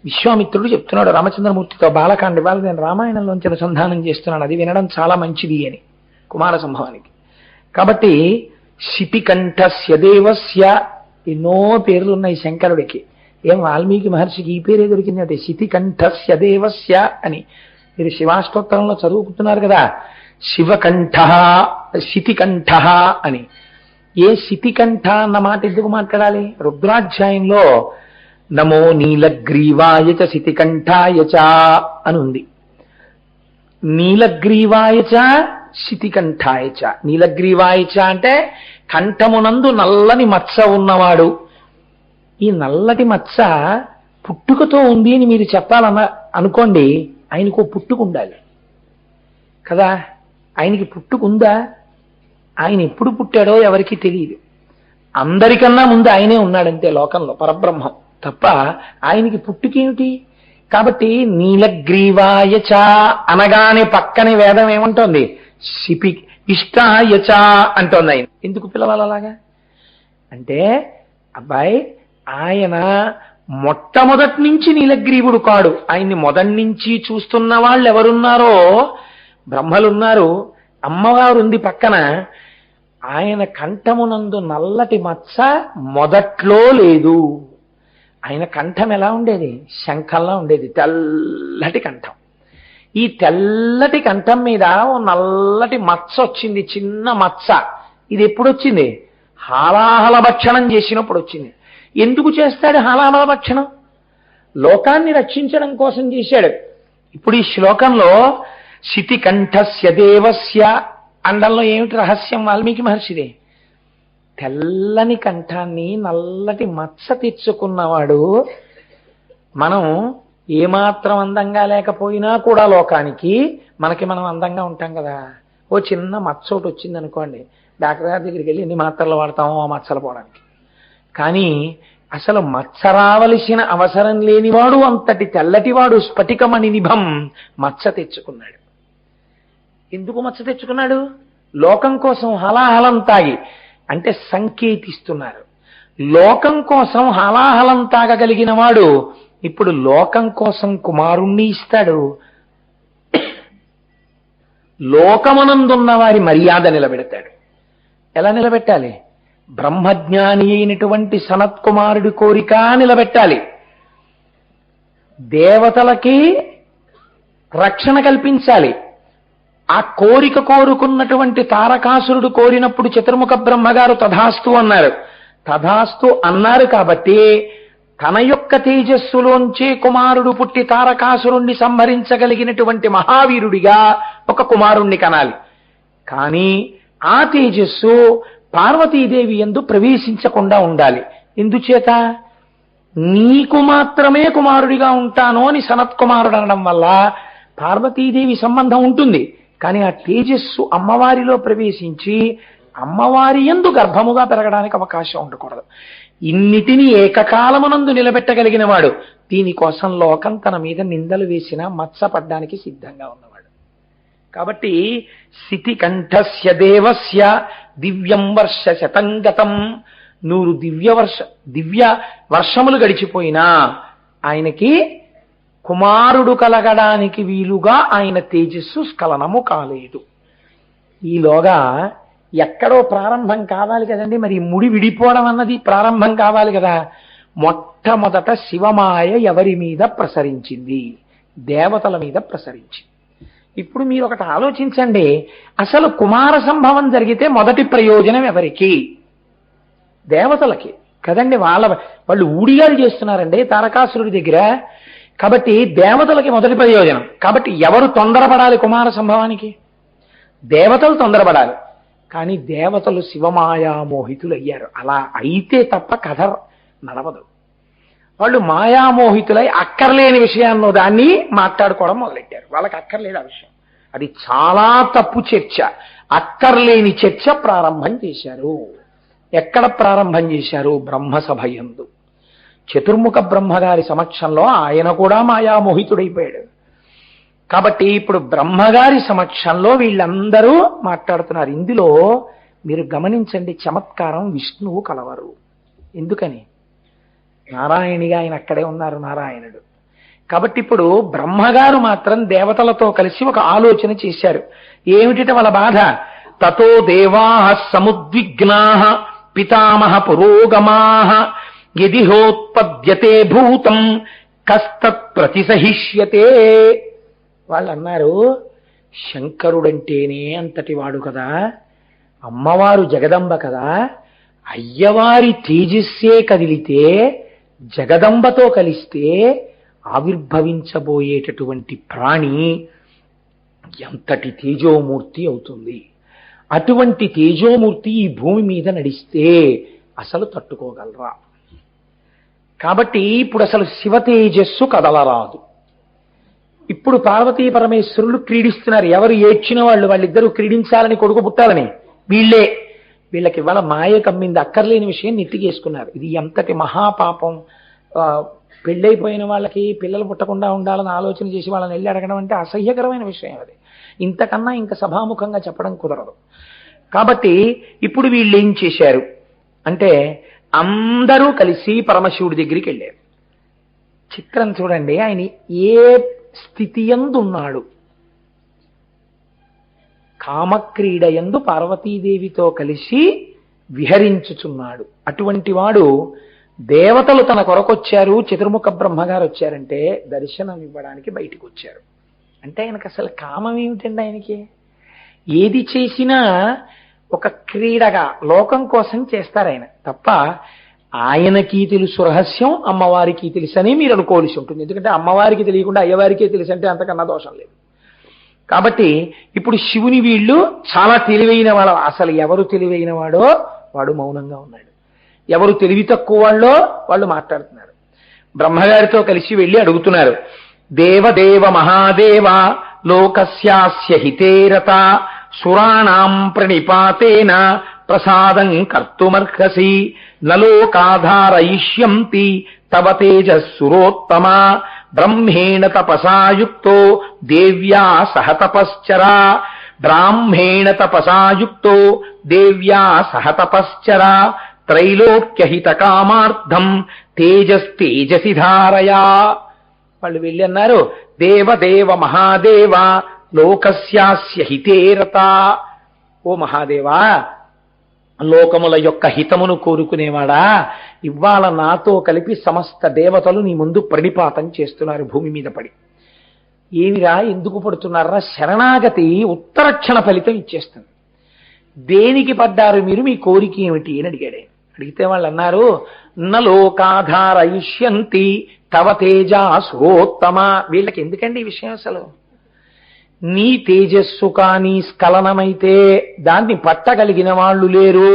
విశ్వామిత్రుడు చెప్తున్నాడు రామచంద్రమూర్తితో, బాలకాండ ఇవాళ నేను రామాయణంలోంచి అనుసంధానం చేస్తున్నాను, అది వినడం చాలా మంచిది అని కుమార సంభవానికి. కాబట్టి శితికంఠస్య దేవస్య ఎన్నో పేర్లు ఉన్నాయి శంకరుడికి. ఏం వాల్మీకి మహర్షికి ఈ పేరే దొరికింది అంటే శితికంఠస్య దేవస్య అని. మీరు శివాష్టోత్తరంలో చదువుకుంటున్నారు కదా, శివకంఠ శితికంఠ అని. ఏ శితికంఠ అన్న మాట ఎందుకు మాట్లాడాలి? రుద్రాధ్యాయంలో నమో నీలగ్రీవాయచ శితికంఠాయచ అని ఉంది. నీలగ్రీవాయచ శితికంఠాయచ. నీలగ్రీవాయచ అంటే కంఠమునందు నల్లని మచ్చ ఉన్నవాడు. ఈ నల్లటి మచ్చ పుట్టుకతో ఉంది అని మీరు చెప్పాలన్న అనుకోండి, ఆయనకు పుట్టుక ఉండాలి కదా. ఆయనకి పుట్టుకుందా? ఆయన ఎప్పుడు పుట్టాడో ఎవరికి తెలియదు. అందరికన్నా ముందు ఆయనే ఉన్నాడంతే లోకంలో, పరబ్రహ్మం తప్ప ఆయనకి పుట్టుకేమిటి? కాబట్టి నీలగ్రీవాయచ అనగానే పక్కనే వేదం ఏమంటోంది? శిపి ఇష్టాయచ అంటోంది. ఆయన ఎందుకు పిలవాలి అలాగా అంటే, అబ్బాయి ఆయన మొట్టమొదటి నుంచి నీలగ్రీవుడు కాడు. ఆయన్ని మొదటి నుంచి చూస్తున్న వాళ్ళు ఎవరున్నారో, బ్రహ్మలున్నారు, అమ్మవారు ఉంది పక్కన. ఆయన కంఠమునందు నల్లటి మచ్చ మొదట్లో లేదు. ఆయన కంఠం ఎలా ఉండేది? శంఖంలా ఉండేది, తెల్లటి కంఠం. ఈ తెల్లటి కంఠం మీద ఓ నల్లటి మచ్చ వచ్చింది, చిన్న మచ్చ. ఇది ఎప్పుడు వచ్చింది? హాలాహల భక్షణం చేసినప్పుడు వచ్చింది. ఎందుకు చేస్తాడు హాలాహల భక్షణం? లోకాన్ని రక్షించడం కోసం చేశాడు. ఇప్పుడు ఈ శ్లోకంలో శితికంఠస్య దేవస్య అండంలో ఏమిటి రహస్యం? వాల్మీకి మహర్షిదే. తెల్లని కంఠాన్ని నల్లటి మచ్చ తెచ్చుకున్నవాడు. మనం ఏమాత్రం అందంగా లేకపోయినా కూడా లోకానికి మనం అందంగా ఉంటాం కదా. ఓ చిన్న మచ్చ ఒకటి వచ్చింది అనుకోండి, డాక్టర్ గారి దగ్గరికి వెళ్ళి ఎన్ని మాత్రలు వాడతామో ఆ మచ్చలు పోవడానికి. కానీ అసలు మచ్చ రావలసిన అవసరం లేనివాడు, అంతటి తెల్లటివాడు స్ఫటికమణి నిభం మచ్చ తెచ్చుకున్నాడు. ఎందుకు మచ్చ తెచ్చుకున్నాడు? లోకం కోసం హలాహలం తాగి, అంటే సంకేతిస్తున్నారు. లోకం కోసం హలాహలం తాగగలిగిన వాడు ఇప్పుడు లోకం కోసం కుమారుణ్ణి ఇస్తాడు. లోకమనందున్న వారి మర్యాద నిలబెడతాడు. ఎలా నిలబెట్టాలి? బ్రహ్మజ్ఞాని అయినటువంటి సనత్ కుమారుడి కోరిక నిలబెట్టాలి. దేవతలకి రక్షణ కల్పించాలి. ఆ కోరిక కోరుకున్నటువంటి తారకాసురుడు కోరినప్పుడు చతుర్ముఖ బ్రహ్మగారు తథాస్తు అన్నారు. తథాస్తు అన్నారు కాబట్టి తన యొక్క తేజస్సులోంచే కుమారుడు పుట్టి తారకాసురుణ్ణి సంహరించగలిగినటువంటి మహావీరుడిగా ఒక కుమారుణ్ణి కనాలి. కానీ ఆ తేజస్సు పార్వతీదేవి యందు ప్రవేశించకుండా ఉండాలి. ఎందుచేత? నీకు మాత్రమే కుమారుడిగా ఉంటాను అని సనత్ కుమారుడు అనడం వల్ల పార్వతీదేవి సంబంధం ఉంటుంది. కానీ ఆ తేజస్సు అమ్మవారిలో ప్రవేశించి అమ్మవారి యందు గర్భముగా పెరగడానికి అవకాశం ఉండకూడదు. ఇన్నిటినీ ఏకకాలమునందు నిలబెట్టగలిగిన వాడు. దీనికోసం లోకం తన మీద నిందలు వేసినా మత్సపడ్డానికి సిద్ధంగా ఉన్నవాడు. కాబట్టి శితికంఠస్య దేవస్య దివ్యం వర్ష శతంగతం. 100 దివ్య వర్షములు గడిచిపోయినా ఆయనకి కుమారుడు కలగడానికి వీలుగా ఆయన తేజస్సు స్ఖలనము కాలేదు. ఈలోగా ఎక్కడో ప్రారంభం కావాలి కదండి. మరి ముడి విడిపోవడం అన్నది ప్రారంభం కావాలి కదా. మొట్టమొదట శివమాయ ఎవరి మీద ప్రసరించింది? దేవతల మీద ప్రసరించింది. ఇప్పుడు మీరు ఒకటి ఆలోచించండి, అసలు కుమార సంభవం జరిగితే మొదటి ప్రయోజనం ఎవరికి? దేవతలకి కదండి. వాళ్ళు ఊడిగాలు చేస్తున్నారండి తారకాసురుడి దగ్గర. కాబట్టి దేవతలకి మొదటి ప్రయోజనం. కాబట్టి ఎవరు తొందరపడాలి కుమార సంభవానికి? దేవతలు తొందరపడాలి. కానీ దేవతలు శివమాయామోహితులు అయ్యారు. అలా అయితే తప్ప కథ నడవదు. వాళ్ళు మాయామోహితులై అక్కర్లేని విషయాల్లో దాన్ని మాట్లాడుకోవడం మొదలెట్టారు. వాళ్ళకి అక్కర్లేదు ఆ విషయం. అది చాలా తప్పు చర్చ. అక్కర్లేని చర్చ ప్రారంభం చేశారు. ఎక్కడ ప్రారంభం చేశారు? బ్రహ్మసభ యందు. చతుర్ముఖ బ్రహ్మగారి సమక్షంలో ఆయన కూడా మాయామోహితుడైపోయాడు. కాబట్టి ఇప్పుడు బ్రహ్మగారి సమక్షంలో వీళ్ళందరూ మాట్లాడుతున్నారు. ఇందులో మీరు గమనించండి చమత్కారం, విష్ణువు కలవరు. ఎందుకని? నారాయణిగా ఆయన అక్కడే ఉన్నారు నారాయణుడు. కాబట్టి ఇప్పుడు బ్రహ్మగారు మాత్రం దేవతలతో కలిసి ఒక ఆలోచన చేశారు. ఏమిటి వాళ్ళ బాధ? తతో దేవా సముద్విగ్నా పితామహ పురోగమాః యదిహోత్పద్యతే భూతం కస్తత్ ప్రతిసహిష్యతే. వాళ్ళు అన్నారు, శంకరుడంటేనే అంతటి వాడు కదా, అమ్మవారు జగదంబ కదా, అయ్యవారి తేజస్సే కదిలితే జగదంబతో కలిస్తే ఆవిర్భవించబోయేటటువంటి ప్రాణి ఎంతటి తేజోమూర్తి అవుతుంది. అటువంటి తేజోమూర్తి ఈ భూమి మీద నడిస్తే అసలు తట్టుకోగలరా? కాబట్టి ఇప్పుడు అసలు శివ తేజస్సు కదలరాదు. ఇప్పుడు పార్వతీ పరమేశ్వరులు క్రీడిస్తున్నారు. ఎవరు ఏడ్చిన వాళ్ళిద్దరూ క్రీడించాలని, కొడుకు పుట్టాలని. వీళ్ళకి ఇవాళ మాయ కమ్మింది, అక్కర్లేని విషయం నెత్తికేసుకున్నారు. ఇది ఎంతటి మహాపాపం. పెళ్ళైపోయిన వాళ్ళకి పిల్లలు పుట్టకుండా ఉండాలని ఆలోచన చేసి వాళ్ళని వెళ్ళి అడగడం అంటే అసహ్యకరమైన విషయం. అది ఇంతకన్నా ఇంకా సభాముఖంగా చెప్పడం కుదరదు. కాబట్టి ఇప్పుడు వీళ్ళు ఏం చేశారు అంటే అందరూ కలిసి పరమశివుడి దగ్గరికి వెళ్ళారు. చిత్రం చూడండి, ఆయన ఏ స్థితి యందున్నాడు. కామక్రీడ యందు పార్వతీదేవితో కలిసి విహరించుచున్నాడు. అటువంటి వాడు దేవతలు తన కొరకొచ్చారు, చతుర్ముఖ బ్రహ్మగారు వచ్చారంటే దర్శనం ఇవ్వడానికి బయటికి వచ్చారు. అంటే ఆయనకు అసలు కామం ఏమిటండి? ఆయనకి ఏది చేసినా ఒక క్రీడగా లోకం కోసం చేస్తారు ఆయన తప్ప ఆయనకి తెలుసు రహస్యం, అమ్మవారికి తెలుసని మీరు అనుకోవలసి ఉంటుంది. ఎందుకంటే అమ్మవారికి తెలియకుండా అయ్యవారికే తెలుసు అంటే అంతకన్నా దోషం లేదు. కాబట్టి ఇప్పుడు శివుని వీళ్ళు చాలా తెలివైన వాడు. అసలు ఎవరు తెలివైన వాడో వాడు మౌనంగా ఉన్నాడు, ఎవరు తెలివి తక్కువ వాళ్ళో వాళ్ళు మాట్లాడుతున్నారు. బ్రహ్మగారితో కలిసి వెళ్ళి అడుగుతున్నారు, దేవదేవ మహాదేవ లోకస్యాస్య హితేరత సురాణాం ప్రణిపాతేన ప్రసాదం కర్తుమర్హసి నలోకాధారయిష్యంతి తవ తేజస్సురోత్తమ బ్రహ్మేణ తపసాయుక్తో దేవ్యా సహ తపశ్చరా బ్రాహ్మేణ తపసాయుక్తో దేవ్యా సహ తపశ్చరా త్రైలోక్యహిత కామార్థం తేజస్తేజసి ధారయా. వాళ్ళు వెళ్ళి అన్నారు, దేవదేవ మహాదేవ లోకస్యాస్య హితేరత. ఓ మహాదేవా, లోకముల యొక్క హితమును కోరుకునేవాడా, ఇవాళ నాతో కలిపి సమస్త దేవతలు నీ ముందు ప్రణిపాతం చేస్తున్నారు భూమి మీద పడి. ఏమిరా, ఎందుకు పడుతున్నారా? శరణాగతి ఉత్తరక్షణ ఫలితం ఇచ్చేస్తుంది. దేనికి పడ్డారు మీరు? మీ కోరిక ఏమిటి అని అడిగాడు. అడిగితే వాళ్ళు అన్నారు, నలోకాధారయిష్యంతి తవ తేజస్సురోత్తమ. వీళ్ళకి ఎందుకండి ఈ విషయం? అసలు నీ తేజస్సు కానీ స్ఖలనమైతే దాన్ని పట్టగలిగిన వాళ్ళు లేరు.